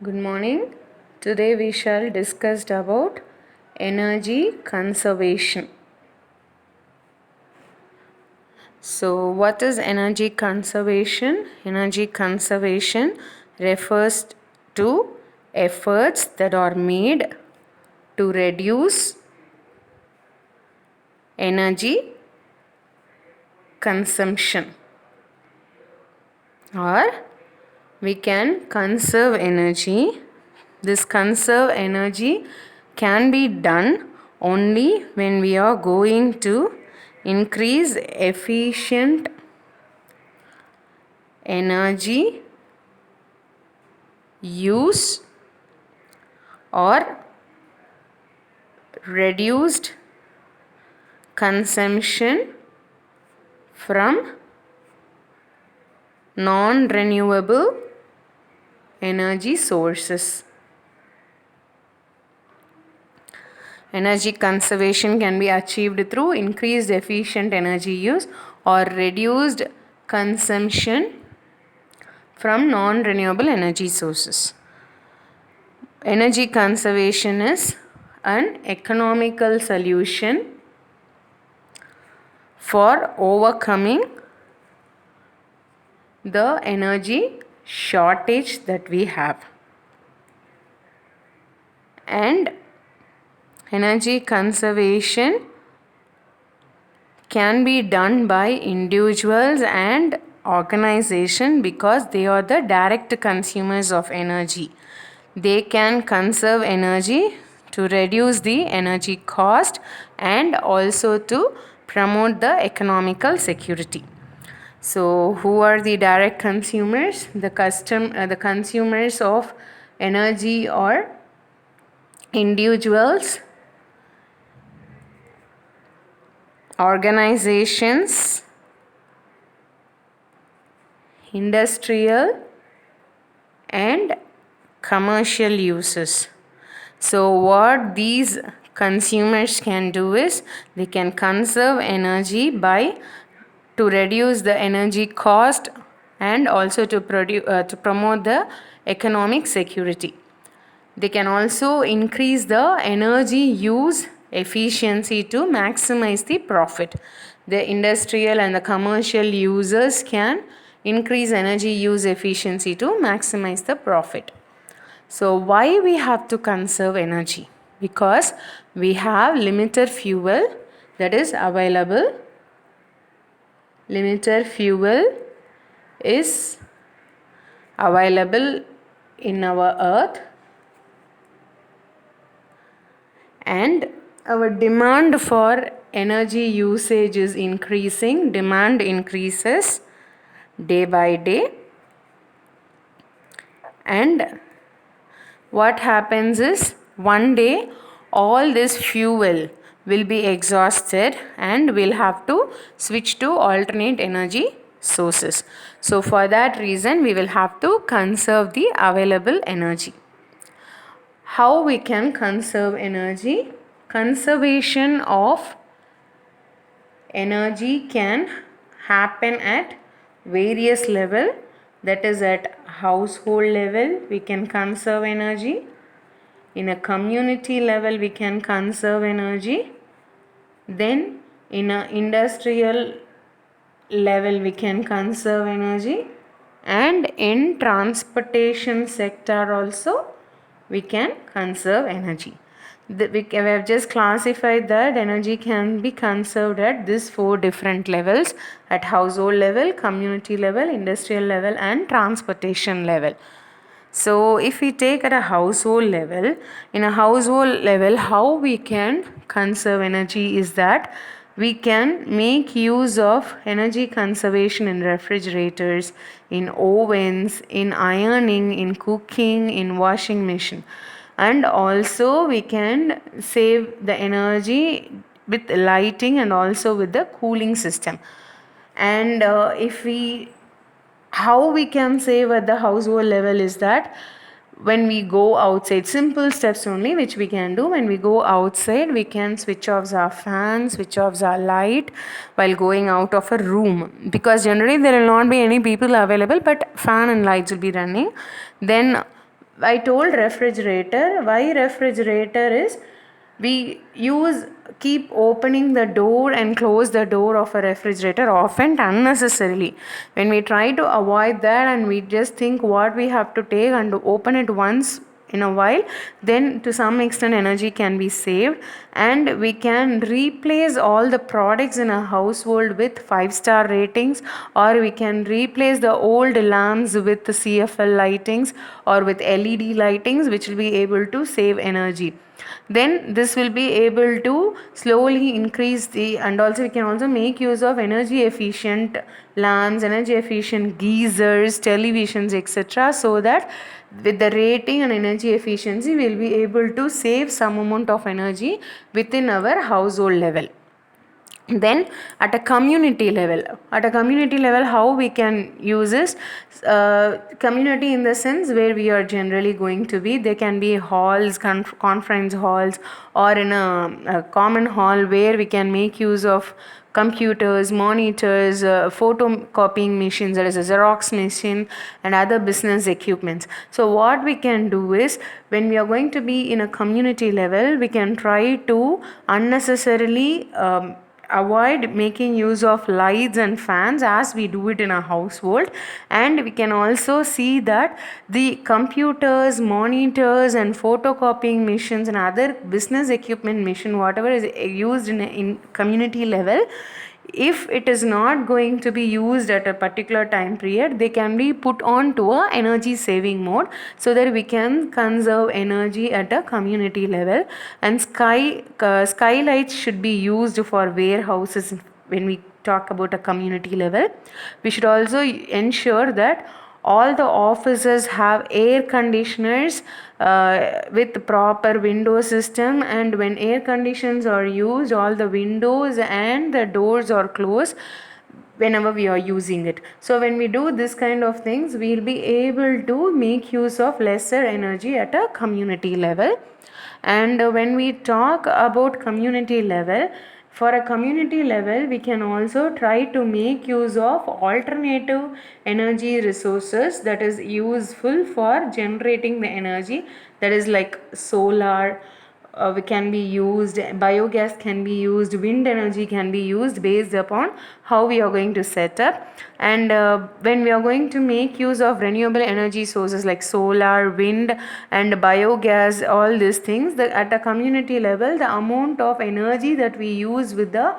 Good morning. Today we shall discuss about energy conservation. So, what is energy conservation? Energy conservation refers to efforts that are made to reduce energy consumption, or we can conserve energy. This conserve energy can be done only when we are going to increase efficient energy use or reduced consumption from non-renewable energy sources. Energy conservation can be achieved through increased efficient energy use or reduced consumption from non-renewable energy sources. Energy conservation is an economical solution for overcoming the energy shortage that we have. And energy conservation can be done by individuals and organization because they are the direct consumers of energy. They can conserve energy to reduce the energy cost and also to promote the economical security. So, who are the direct consumers? The consumers of energy are individuals, organizations, industrial and commercial uses. So what these consumers can do is they can conserve energy by to reduce the energy cost and also to promote the economic security. They can also increase the energy use efficiency to maximize the profit. The industrial and the commercial users can increase energy use efficiency to maximize the profit. So why we have to conserve energy? Because we have limited fuel that is available. Limited fuel is available in our earth, and our demand for energy usage is increasing. Demand increases day by day, and what happens is one day all this fuel will be exhausted and we'll have to switch to alternate energy sources. So for that reason we will have to conserve the available energy. How we can conserve energy? Conservation of energy can happen at various level. That is, at household level we can conserve energy. In a community level we can conserve energy. Then in a industrial level we can conserve energy, and in transportation sector also we can conserve energy. We have just classified that energy can be conserved at these 4 different levels: at household level, community level, industrial level and transportation level. So if we take at a household level, in a household level how we can conserve energy is that we can make use of energy conservation in refrigerators, in ovens, in ironing, in cooking, in washing machine. And also we can save the energy with lighting and also with the cooling system. And how we can save at the household level is that when we go outside, simple steps only which we can do. When we go outside we can switch off our fan, switch off our light while going out of a room, because generally there will not be any people available but fan and lights will be running. Then I told refrigerator. Why refrigerator is we keep opening the door and close the door of a refrigerator often unnecessarily. When we try to avoid that and we just think what we have to take and open it once in a while, then to some extent energy can be saved, and we can replace all the products in a household with 5-star ratings, or we can replace the old lamps with the CFL lightings or with LED lightings, which will be able to save energy. Then this will be able to slowly increase and also we can also make use of energy efficient lamps, energy efficient geysers, televisions, etc., so that with the rating and energy efficiency we will be able to save some amount of energy within our household level. Then at a community level how we can use this community in the sense where we are generally going to be, there can be halls, conference halls, or in a common hall where we can make use of computers, monitors, photocopying machines, that is a Xerox machine, and other business equipments. So what we can do is, when we are going to be in a community level, we can try to unnecessarily avoid making use of lights and fans as we do it in a household. And we can also see that the computers, monitors, and photocopying machines and other business equipment machine, whatever is used in community level, if it is not going to be used at a particular time period, they can be put on to a energy saving mode, so that we can conserve energy at a community level. And skylights should be used for warehouses. When we talk about a community level, we should also ensure that all the offices have air conditioners with proper window system, and when air conditions are used, all the windows and the doors are closed whenever we are using it. So when we do this kind of things, we will be able to make use of lesser energy at a community level. And when we talk about community level, for a community level, we can also try to make use of alternative energy resources that is useful for generating the energy, that is like solar, we can be used, biogas can be used, wind energy can be used based upon how we are going to set up. And when we are going to make use of renewable energy sources like solar, wind, and biogas, all these things, at a community level, the amount of energy that we use with the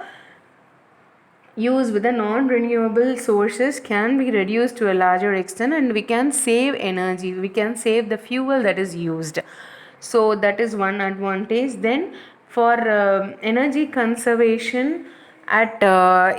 non-renewable sources can be reduced to a larger extent, and we can save energy, we can save the fuel that is used. So that is one advantage. Then for energy conservation at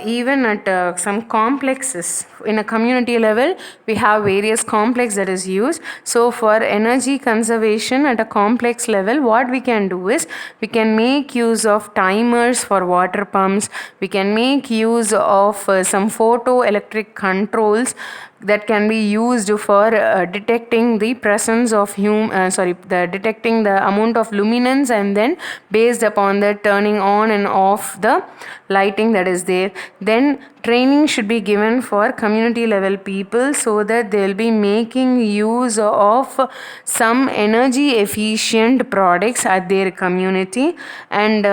even at some complexes in a community level, we have various complex that is used. So for energy conservation at a complex level, what we can do is, we can make use of timers for water pumps, we can make use of some photoelectric controls that can be used for detecting the presence of detecting the amount of luminance, and then based upon that turning on and off the lighting that is there. Then training should be given for community level people, so that they will be making use of some energy efficient products at their community. And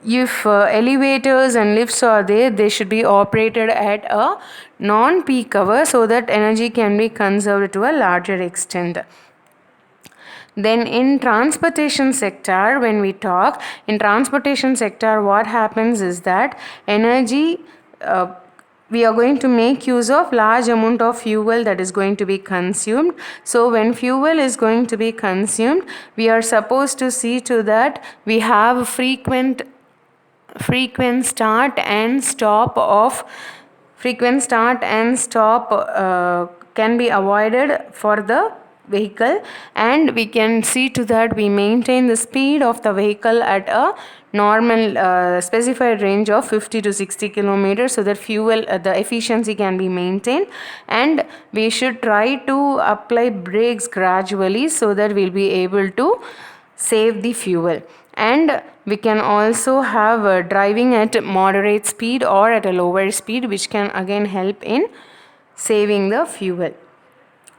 if elevators and lifts are there, they should be operated at a non-peak hour, so that energy can be conserved to a larger extent. Then in transportation sector, when we talk in transportation sector, what happens is that energy we are going to make use of large amount of fuel that is going to be consumed. So when fuel is going to be consumed, we are supposed to see to that we have frequent start and stop can be avoided for the vehicle, and we can see to that we maintain the speed of the vehicle at a normal specified range of 50 to 60 kilometers, so that fuel the efficiency can be maintained. And we should try to apply brakes gradually, so that we'll be able to save the fuel. And we can also have driving at moderate speed or at a lower speed, which can again help in saving the fuel.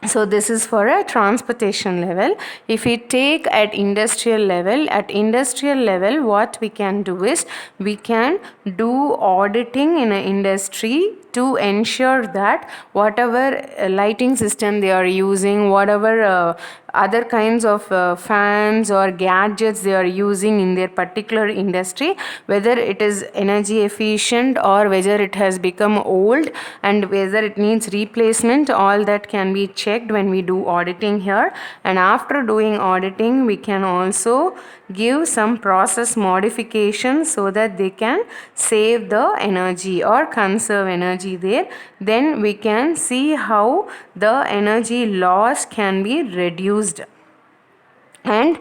So this is for a transportation level. If we take at industrial level, what we can do is we can do auditing in an industry to ensure that whatever lighting system they are using, whatever other kinds of fans or gadgets they are using in their particular industry, whether it is energy efficient or whether it has become old and whether it needs replacement, all that can be checked when we do auditing here. And after doing auditing, we can also give some process modifications so that they can save the energy or conserve energy there. Then we can see how the energy loss can be reduced and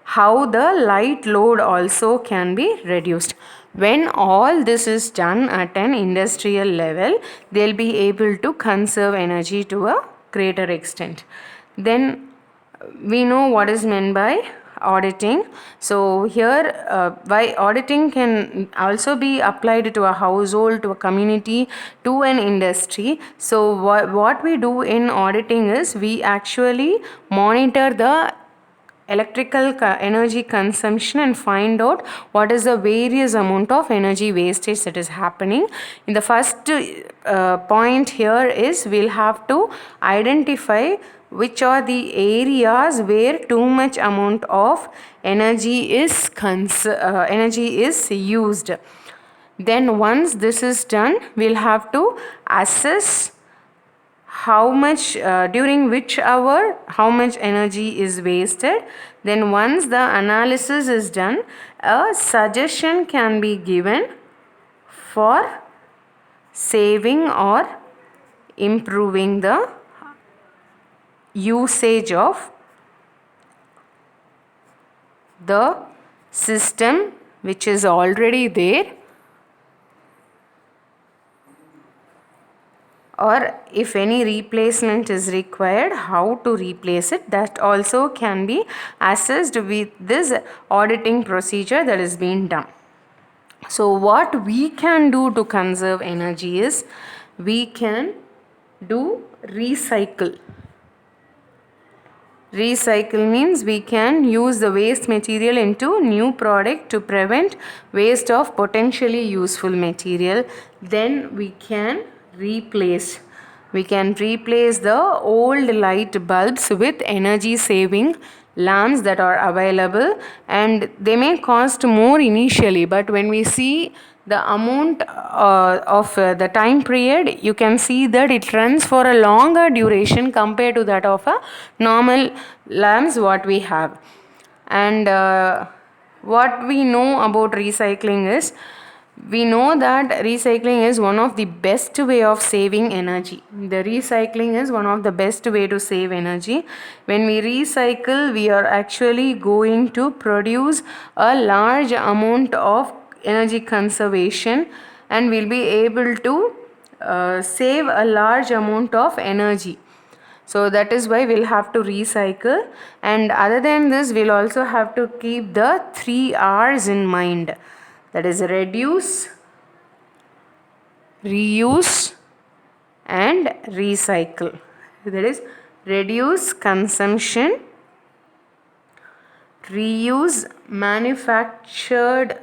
how the light load also can be reduced. When all this is done at an industrial level, they'll be able to conserve energy to a greater extent. Then we know what is meant by auditing. So here why auditing can also be applied to a household, to a community, to an industry. So what we do in auditing is we actually monitor the electrical energy consumption and find out what is the various amount of energy wastage that is happening. In the first point here is we'll have to identify which are the areas where too much amount of energy is used. Then once this is done, we'll have to assess how much during which hour how much energy is wasted. Then once the analysis is done, a suggestion can be given for saving or improving the usage of the system which is already there, or if any replacement is required, how to replace it. That also can be assessed with this auditing procedure that is being done. So what we can do to conserve energy is we can do recycle. Recycle means we can use the waste material into new product to prevent waste of potentially useful material. Then we can replace the old light bulbs with energy saving lamps that are available, and they may cost more initially, but when we see the amount of the time period, you can see that it runs for a longer duration compared to that of a normal lamps what we have. And what we know about recycling is we know that recycling is one of the best way of saving energy. The recycling is one of the best way to save energy. When we recycle, we are actually going to produce a large amount of energy conservation, and we'll be able to save a large amount of energy. So that is why we'll have to recycle. And other than this, we'll also have to keep the 3 R's in mind. That is reduce, reuse and recycle. That is reduce consumption, reuse manufactured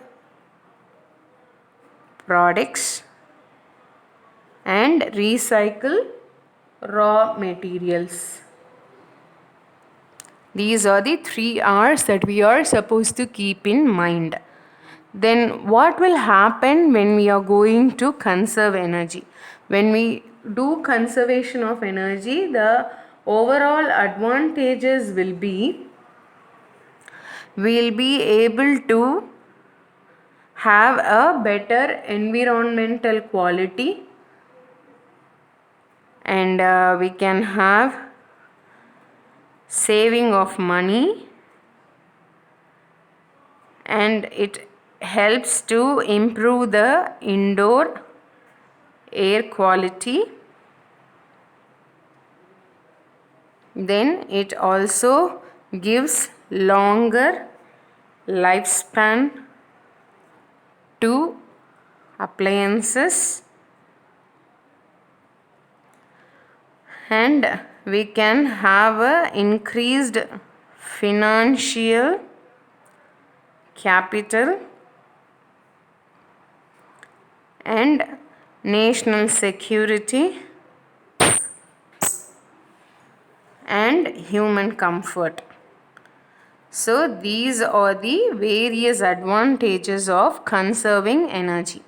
products and recycle raw materials. These are the 3 R's that we are supposed to keep in mind. Then what will happen when we are going to conserve energy? When we do conservation of energy, the overall advantages will be we'll be able to have a better environmental quality, and we can have saving of money, and it helps to improve the indoor air quality. Then it also gives longer lifespan to appliances, and we can have a increased financial capital and national security and human comfort. So these are the various advantages of conserving energy.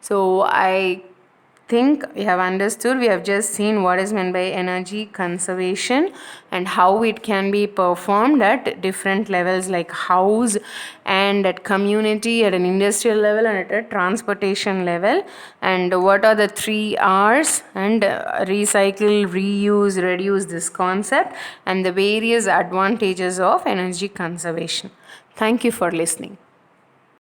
So I think we have understood, we have just seen what is meant by energy conservation and how it can be performed at different levels like house and at community, at an industrial level and at a transportation level, and what are the 3 R's and recycle, reuse, reduce, this concept and the various advantages of energy conservation. Thank you for listening.